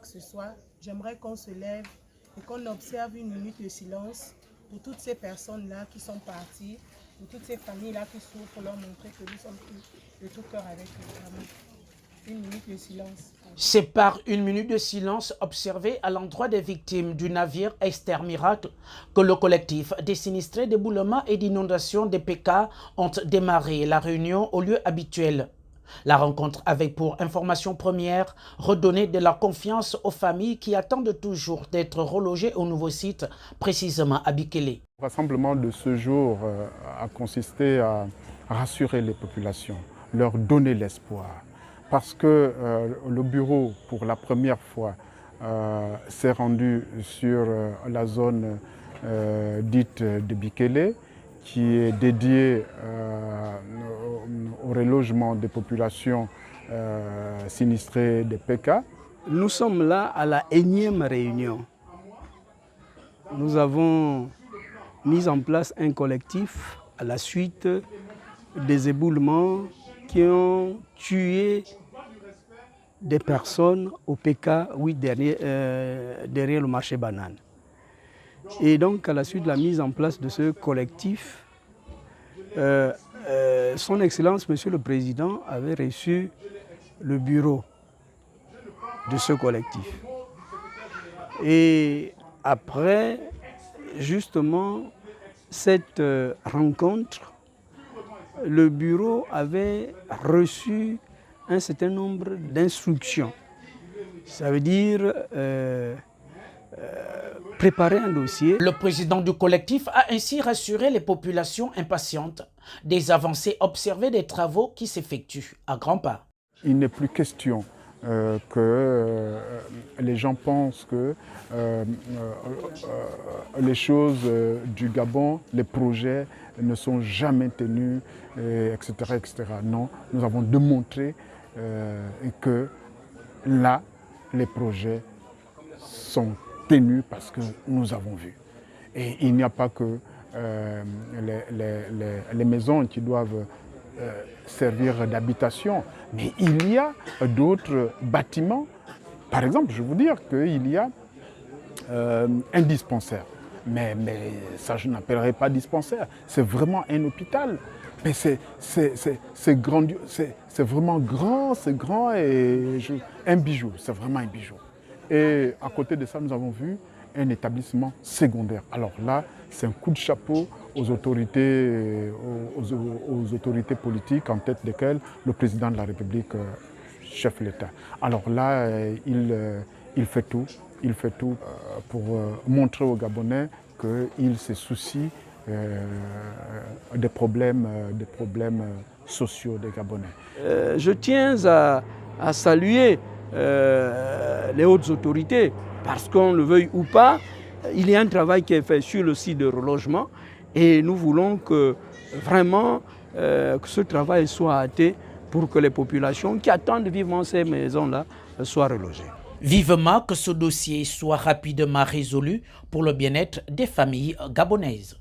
que ce soit, j'aimerais qu'on se lève et qu'on observe une minute de silence pour toutes ces personnes-là qui sont parties, pour toutes ces familles-là qui souffrent, pour leur montrer que nous sommes tous de tout cœur avec eux. Une minute de silence. C'est par une minute de silence observée à l'endroit des victimes du navire Esther Miracle que le collectif des sinistrés d'éboulements et d'inondations des PK ont démarré la réunion au lieu habituel. La rencontre avait pour information première redonner de la confiance aux familles qui attendent toujours d'être relogées au nouveau site, précisément à Bikele. Le rassemblement de ce jour a consisté à rassurer les populations, leur donner l'espoir. Parce que le bureau, pour la première fois, s'est rendu sur la zone dite de Bikele, qui est dédiée au relogement des populations sinistrées des PK. Nous sommes là à la énième réunion. Nous avons mis en place un collectif à la suite des éboulements qui ont tué des personnes au PK, oui, derrière le marché banane. Et donc, à la suite de la mise en place de ce collectif, Son Excellence, Monsieur le Président, avait reçu le bureau de ce collectif. Et après, justement, cette rencontre, le bureau avait reçu un certain nombre d'instructions. Ça veut dire préparer un dossier. Le président du collectif a ainsi rassuré les populations impatientes des avancées observées des travaux qui s'effectuent à grands pas. Il n'est plus question que les gens pensent que les choses du Gabon, les projets ne sont jamais tenus, etc., etc. Non, nous avons démontré que là, les projets sont tenus parce que nous avons vu. Et il n'y a pas que les maisons qui doivent servir d'habitation, mais il y a d'autres bâtiments. Par exemple, je vais vous dire qu'il y a un dispensaire. Mais ça, je n'appellerai pas dispensaire. C'est vraiment un hôpital. Mais c'est grandiose, c'est vraiment grand, c'est grand et un bijou. C'est vraiment un bijou. Et à côté de ça, nous avons vu un établissement secondaire. Alors là, c'est un coup de chapeau aux autorités politiques, en tête desquelles le président de la République, chef de l'État. Alors là, il fait tout pour montrer aux Gabonais qu'il se soucie des problèmes sociaux des Gabonais. Je tiens à saluer les hautes autorités, parce qu'on le veuille ou pas, il y a un travail qui est fait sur le site de relogement et nous voulons que vraiment que ce travail soit hâté pour que les populations qui attendent vivement ces maisons-là soient relogées. Vivement que ce dossier soit rapidement résolu pour le bien-être des familles gabonaises.